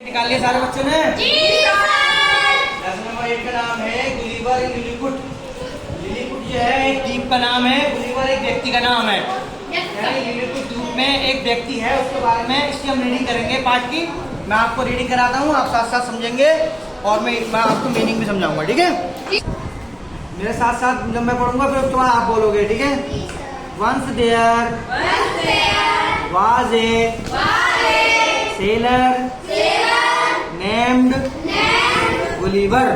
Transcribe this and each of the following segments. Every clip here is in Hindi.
निकाल लिया सारे बच्चों ने? जी सर। लेसन नंबर 8 का नाम है गुलिवर इन लिलीपुट। लिलीपुट जो है एक द्वीप का नाम है, गुलिवर एक व्यक्ति का नाम है। यानी लिलीपुट द्वीप में एक व्यक्ति है, उसके बारे में इसकी हम रीडिंग करेंगे पाठ की। मैं आपको रीडिंग कराता हूँ, आप साथ साथ समझेंगे और मैं आपको मीनिंग भी समझाऊंगा, ठीक है? मेरे साथ साथ जब मैं पढ़ूंगा फिर उसके बाद आप बोलोगे, ठीक है? Once there was a sailor named Gulliver.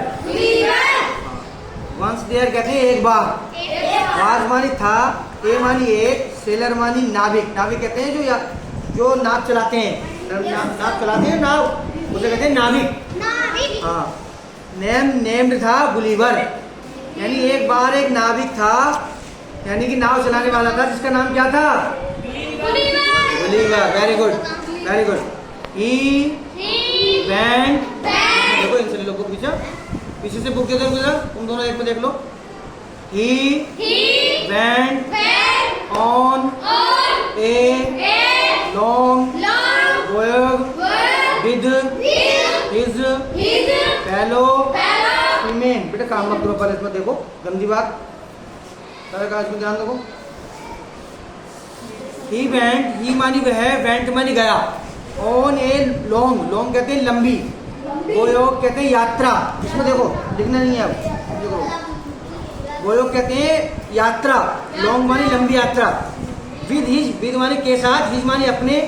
Once there कहते हैं एक बार, was मानी था, ए मानी एक, सेलर मानी नाविक। नाविक कहते हैं जो नाव चलाते हैं, नाव चलाते हैं, नाव उसे कहते हैं नाविक। हाँ, नेम्ड था गुलिवर, यानी एक बार एक नाविक था, यानी कि नाव चलाने वाला था, जिसका नाम क्या था? Gulliver. Very good, very good. He went, देखो इनसे लोगों पीछे से बुक दे दो, तुम दोनों एक पे देख लो। He went on a long voyage with his fellow women. बेटा काम मत करो, पहले इसमें देखो, गंदी बात, इसमें ध्यान रखो। ही वेंट, ही मानी वह, वेंट मानी गया, ऑन ए लॉन्ग, लॉन्ग कहते हैं लंबी, गोयोग कहते हैं यात्रा। इसमें देखो लिखना नहीं है, अब देखो गोयोग कहते हैं यात्रा, लॉन्ग मानी लंबी यात्रा, विद हिज, विद मानी के साथ, हिज मानी अपने,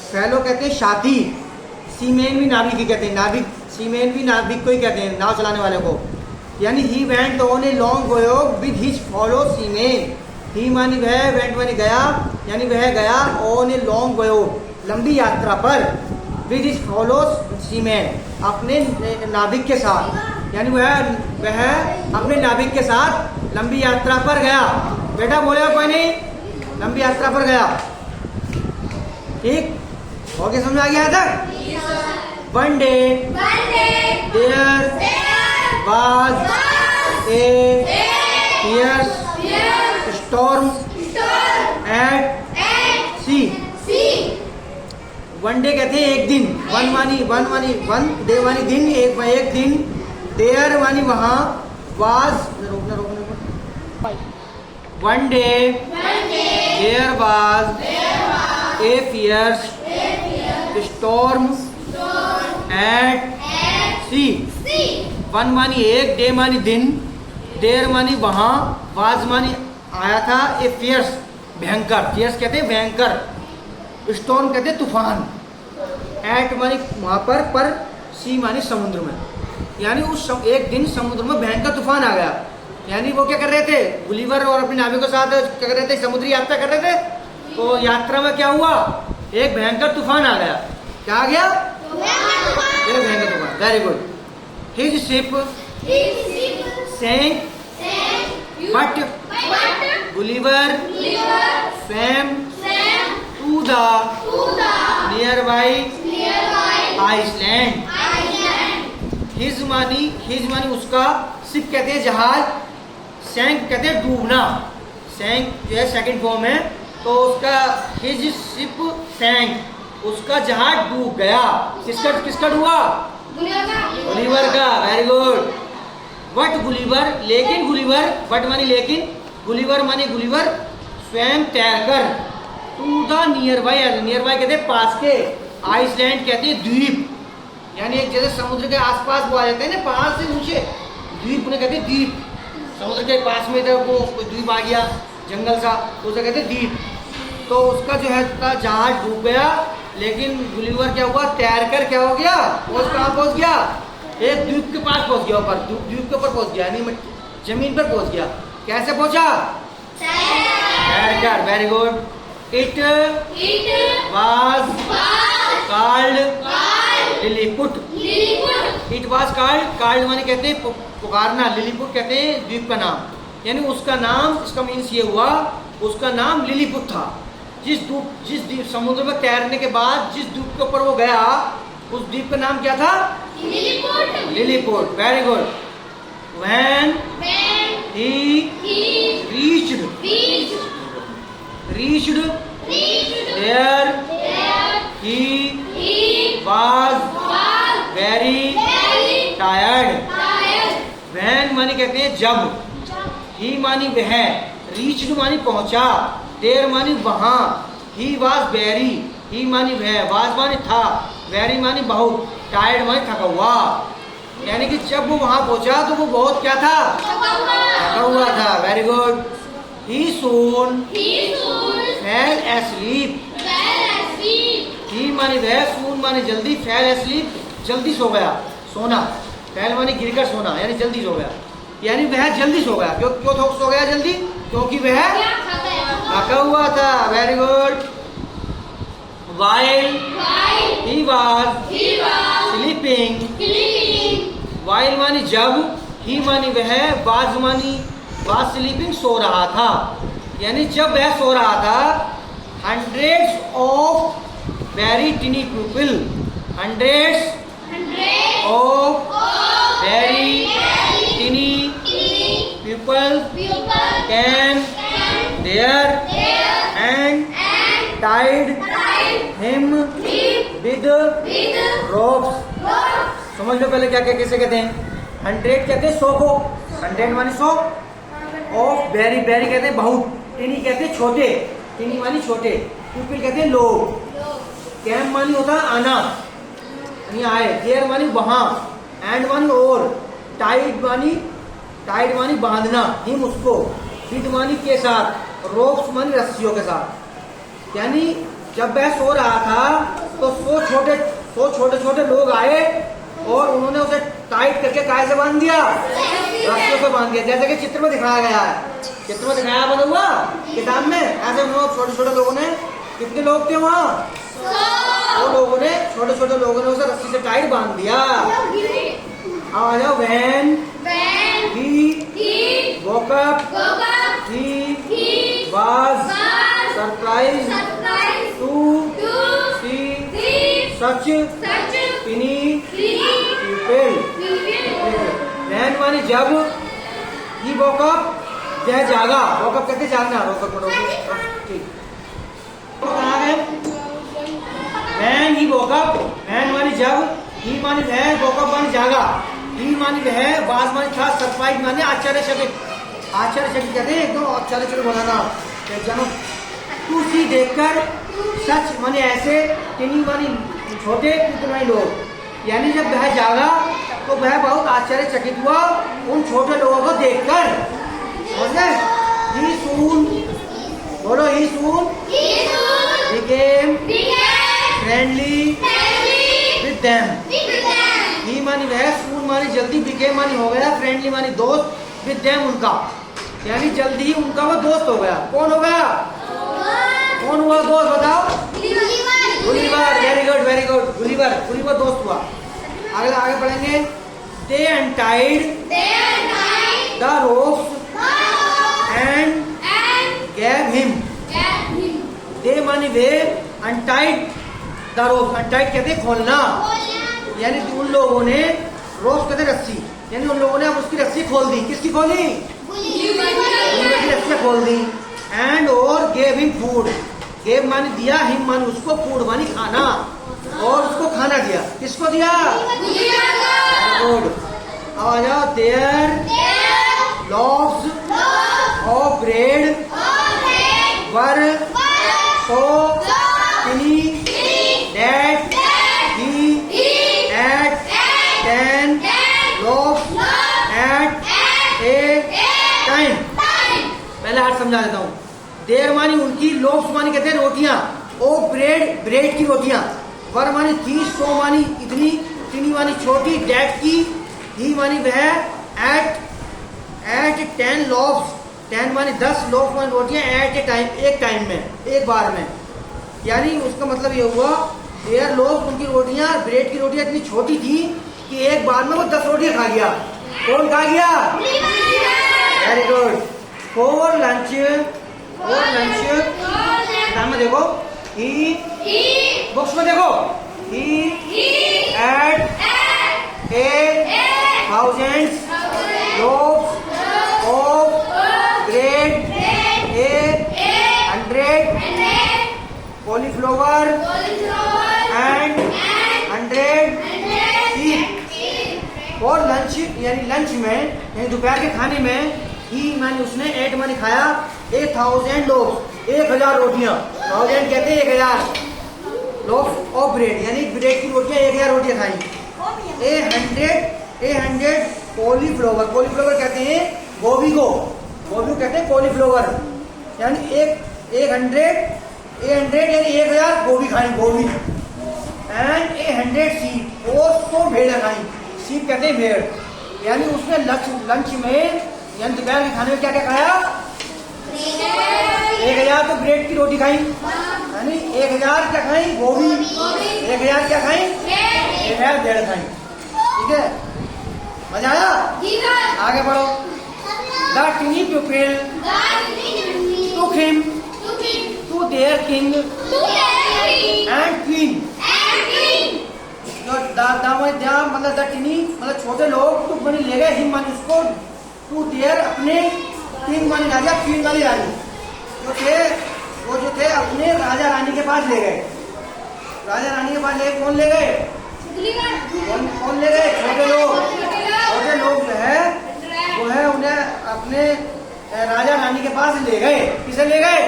फेलो कहते हैं साथी, सीमेन भी नाविक ही कहते हैं, नाविक सीमेन भी नाविक को ही कहते हैं, नाव चलाने वाले को। यानी he went on a long voyage with his fellow seamen. He मानी वह, वेंट मानी गया, यानी वह गया ऑन ए लॉन्ग गोयोग, लंबी यात्रा पर, विद हिज फॉलो सीमेन, अपने नाविक के साथ, यानी वह अपने नाविक के साथ लंबी यात्रा पर गया। बेटा बोलेगा कोई नहीं? लंबी यात्रा पर गया, ठीक हो गया? समझ आ गया तक? One day there was a fierce storm at sea. One day कहते हैं एक दिन, वन डे मानी दिन, एक दिन, देयर मानी वहां, was one day there was a fierce storm at sea. One मानी एक, डे मानी दिन, देर मानी वहां, वाज मानी आया था, ए फियर्स भयंकर, फियर्स कहते हैं भयंकर, स्टॉर्म कहते हैं तूफान, एट मानी वहां पर सी मानी समुद्र में, यानी उस एक दिन समुद्र में भयंकर तूफान आ गया। यानी वो क्या कर रहे थे? गुलिवर और अपने नाविकों के साथ क्या कर रहे थे? समुद्री यात्रा कर रहे थे। तो यात्रा में क्या हुआ? एक भयंकर तूफान आ गया। क्या आ गया? एक भयंकर तूफान। Very good. His ship sank, but Gulliver swam to the nearby island. His मानी उसका, ship कहते हैं जहाज, sank कहते हैं डूबना, sank जो है सेकंड फॉर्म है, तो उसका his ship sank, उसका जहाज डूब गया। किसका डूबा? गुलिवर का। Very good. बट गुलिवर, लेकिन गुलिवर, बट मानी लेकिन, गुलिवर मानी गुलिवर, स्वयं तैरकर, टू द नियर बाई कहते हैं पास के, आइसलैंड कहते हैं द्वीप, यानी एक जैसे समुद्र के आसपास वो आ जाते हैं ना, पहाड़ से नीचे, द्वीप उन्हें कहते हैं द्वीप, समुद्र के पास में जब वो कोई द्वीप आ गया जंगल सा, तो उसे कहते हैं द्वीप। तो उसका जो है जहाज डूब गया, लेकिन गुलिवर क्या हुआ? तैरकर क्या हो गया? कहाँ पहुंच गया? एक द्वीप के पास पहुंच गया, ऊपर द्वीप के ऊपर पहुंच गया, यानी जमीन पर पहुंच गया। कैसे पहुंचा? तैरकर। Very good. It was called Lilliput. It was called माने कहते हैं पुकारना, लिलीपुट कहते हैं द्वीप का नाम, यानी उसका नाम, इसका मीन्स ये हुआ, उसका नाम लिलीपुट था। जिस द्वीप समुद्र में तैरने के बाद जिस द्वीप के ऊपर वो गया, उस द्वीप का नाम क्या था? Lilliput. Very good. When he reached there, he was मानी कहते हैं जब, ही मानी वह, रीच्ड मानी पहुंचा, देर मानी वहां, ही वाज वेरी, ही मानी वह, वाज मानी था, वेरी मानी बहुत, टायर्ड मानी थका हुआ। यानी कि जब वो वहां पहुंचा तो वो बहुत क्या था, थका हुआ था। Very good. He soon fell asleep, he मानी वह, सून मानी जल्दी, फेल एस्लीप जल्दी सो गया, सोना, फेल मानी गिरकर सोना यानी जल्दी सो गया, यानी वह जल्दी सो गया। क्यों सो गया जल्दी? क्योंकि वह थका हुआ था। Very good. While he was sleeping, while मानी जब, he मानी वह, was sleeping सो रहा था, यानी जब वह सो रहा था, hundreds of very teeny people, hundreds of very teeny people came there and tied him with ropes। समझ लो पहले क्या क्या कैसे कहते हैं। 100 कहते हैं 100 को, 100 मानी 100, ऑफ वेरी वेरी कहते हैं बहुत, टिनी कहते हैं छोटे, टिनी मानी छोटे, पीपल कहते हैं लोग, कैम मानी होता है आना, यहाँ आए, देयर मानी वहां, एंड मानी और, टाइड मानी बांधना, हिम उसको, विद मानी के साथ, रोप्स मानी रस्सियों के साथ। यानी जब वह सो रहा था तो 100 छोटे लोग आए और उन्होंने उसे टाइट करके काय से बांध दिया, रस्सियों से बांध दिया, जैसे कि चित्र में दिखाया गया है। चित्र में दिखाया बना हुआ किताब में, ऐसे उन्होंने छोटे लोगों ने, कितने लोग थे वहाँ, वो लोगों ने, छोटे लोगों ने उसे रस्सी से टाइट बांध दिया। आ जाओ। When he woke up, he was surprised to see such teeny people। When मानी जब, he woke up वह जागा, woke up कहते जागना, ठीक। कहाँ है? When he woke up, when मानी जब, he मानी वह, woke up मानी जागा, ही मानी वह, was मानी था, सरप्राइज मानी आश्चर्यचकित, आश्चर्यचकित कहते हैं एकदम आश्चर्यचकित बनाना, जानो टू सी देखकर, सच माने ऐसे, टिनी मानी छोटे, पीपल मानी लोग, यानी जब वह जागा तो वह बहुत आश्चर्यचकित हुआ उन छोटे लोगों को देखकर। समझे? ही सून, बोलो ही सून became friendly with them। ही मानी वह, सून मानी जल्दी, became मानी हो गया, फ्रेंडली मानी दोस्त, with them उनका, यानी जल्दी ही उनका वो दोस्त हो गया। कौन हो गया? कौन हुआ दोस्त बताओ? गुलिवर। Very good. गुलिवर दोस्त हुआ। आगे पढ़ेंगे। They untied the ropes and gave him। They मानी वे, untied the ropes, untied कहते हैं खोलना, यानी उन लोगों ने, ropes कहते रस्सी, यानी उन लोगों ने अब उसकी रस्सी खोल दी। किसकी खोली? गुलिवर की रस्सी खोल दी। एंड और गेव हिम फूड, गेव मानी दिया, हिम मानी उसको, फूड मानी खाना, और उसको खाना दिया। किसको दिया? गुड। अब आ जाओ। There loaves of bread were so tiny that he ate 10 loaves at a time। पहले हाथ समझा देता हूँ। देर मानी उनकी, लोफ्स मानी कहते हैं रोटियां, ओ ब्रेड की रोटियां, वर मानी थी, सो मानी इतनी, टिनी मानी छोटी, डेट की, ही मानी वह, एट 10 लोफ्स, 10 मानी 10 लोफ्स मानी रोटियां, एट ए टाइम एक टाइम में, एक बार में, यानी उसका मतलब ये हुआ देयर लोफ्स उनकी रोटियां, ब्रेड की रोटियां इतनी छोटी थी कि एक बार में वो 10 रोटियां खा गया। कौन खा गया? Very good. फॉर लंच नाम में देखो, ही बुक्स में देखो, ही eight 1000 loaves of bread, 100 cauliflower and 100 sheep। For lunch lunch यानी लंच में यानी दोपहर के खाने में ही मानी उसने 8 मानी खाया 1000 लोग 1000 रोटियां 1000 कहते हैं 1000 लोग ऑफ ब्रेड यानी ब्रेड की रोटियां 1000 रोटियां खाई 800 कॉलीफ्लावर कॉलीफ्लावर कहते हैं गोभी को कहते हैं कॉलीफ्लावर यानी 100 यानी 1000 गोभी खाई गोभी एंड 100 सीप और 100 भेड़ खाई सीप कहते हैं भेड़ यानी उसने लंच में यानी दोपहर के खाने में क्या क्या खाया 1000 तो ब्रेड की रोटी खाई यानी 1000 क्या खाई गोभी 1000 क्या खाई 1000 भेड़ खाई ठीक है मजा आया आगे बढ़ो the tiny people took him to their king and queen मतलब द टीनी मतलब छोटे लोग टुक मनी ले गए हिम मानी उसको टू देयर अपने किंग मानी राजा क्वीन वाली रानी जो थे अपने राजा रानी के पास ले गए राजा रानी के पास ले कौन ले गए कौन ले गए छोटे लोग जो है वो है उन्हें अपने राजा रानी के पास ले गए किसे ले गए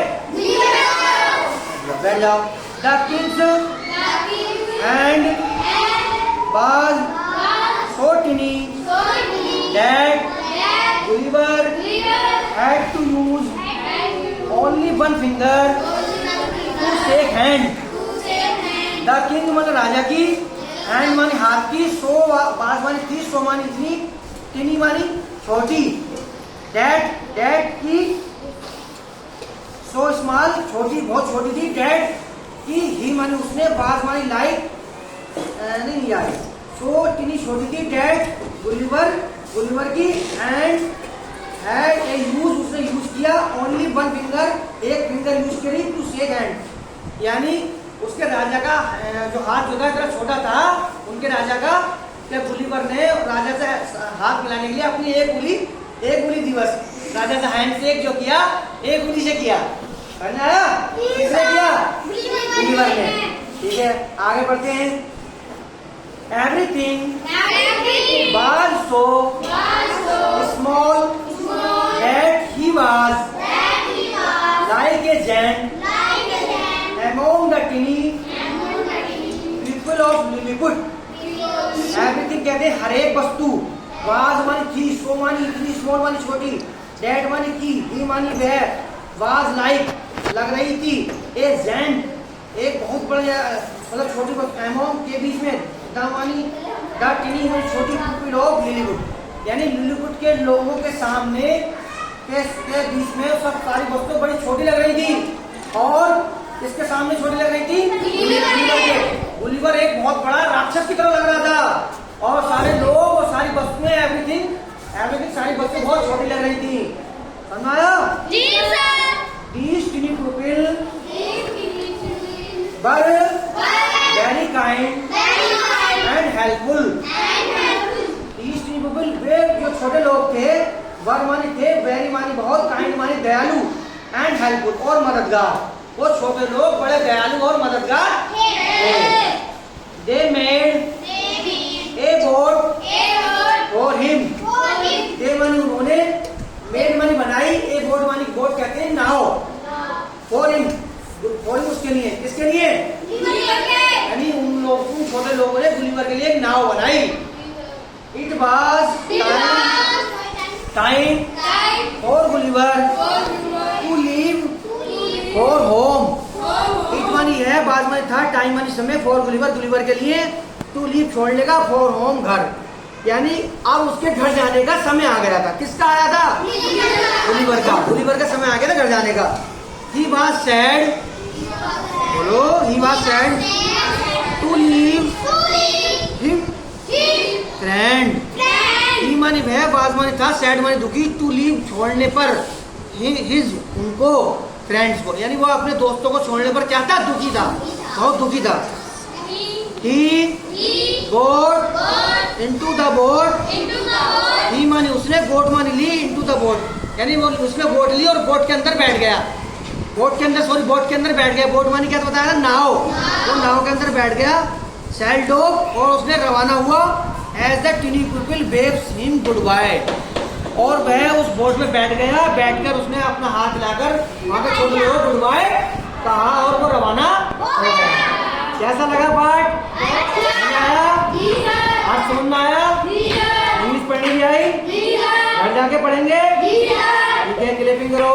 बैठ जाओ the Kings and was so tiny that Gulliver had to use only one finger to shake hand. The king माने राजा की हैंड मानी हाथ की 100 बाज मानी 30 100 मानी इतनी टिनी मानी छोटी डैड की सो स्मॉल छोटी बहुत छोटी थी डैड की ही मानी उसने बाज मानी लाइक नहीं आई सो टिनी छोटी थी डैड गुलिवर की एंड हैड ए यूज उसने यूज किया ओनली वन फिंगर एक फिंगर यूज करी टू शेक हैंड यानी उसके राजा का जो हाथ जो था इतना छोटा था उनके राजा का गुलिवर ने राजा से हाथ मिलाने के लिए अपनी एक उंगली दिवस राजा से हैंड शेक जो किया एक उंगली से किया करना आया किसने किया गुलिवर ने ठीक है आगे बढ़ते हैं Everything was so small that he was like a giant among the tiny people of Lilliput. Everything कहते हैं हर एक वस्तु was मानी थी so मानी इतनी small मानी छोटी that मानी की he मानी वह was like लग रही थी a giant एक बहुत बड़ा मतलब छोटी among के बीच में दामानी द टिनी में छोटी पीपल ऑफ लिलीवुड यानी लिलीवुड के लोगों के सामने के बीच में सब सारी वस्तुएं बड़ी छोटी लग रही थी और इसके सामने छोटी लग रही थी गुलिवर एक बहुत बड़ा राक्षस की तरह लग रहा था और सारे लोग और सारी वस्तुएं एवरीथिंग सारी वस्तुएं बहुत छोटी लग रही थी समझ आया These tiny people were very kind and helpful. These tiny people वे जो छोटे लोग थे वर मानी थे वेरी मानी बहुत काइंड मानी दयालु एंड हेल्पफुल और मददगार वो छोटे लोग बड़े दयालु और मददगार थे They made a boat for him. They मानी उन्होंने मेड मानी बनाई ए बोट मानी बोट कहते हैं नाव फॉर हिम उसके लिए किसके लिए यानी उन छोटे लोगों ने गुलिवर के लिए एक नाव बनाई it was time for Gulliver to leave for home it मानी है बाद में था टाइम मानी समय फॉर गुलिवर के लिए टू लीव छोड़ने का फॉर होम घर यानी अब उसके घर जाने का समय आ गया था किसका आया था गुलिवर का समय आ गया था घर जाने का ही वाज सैड बोलो he was sad to leave him friend he मानी वह बाज मानी था सैड मानी दुखी टू लीव छोड़ने पर हिज उनको फ्रेंड्स को यानी वो अपने दोस्तों को छोड़ने पर क्या था दुखी था बहुत दुखी था ही गोट इनटू द बोट ही मानी उसने बोट मानी ली इनटू द बोट यानी वो उसने बोट ली और बोट के अंदर बैठ गया बोट के अंदर बैठ गया बोट मानी क्या बताया नाव वो नाव के अंदर बैठ गया सेल्ड ऑफ और उसने रवाना हुआ as the tiny people waves him goodbye. और वह उस बोट में बैठ गया, बैठकर उसने अपना हाथ हिलाकर वहां पे छोटे लोगों को गुड बाय कहा और वो रवाना हो गया। कैसा लगा पाठ? समझ आया? आज समझ में आया? इंग्लिश पढ़नी भी आई? घर जाके पढ़ेंगे? ठीक है, क्लैपिंग करो।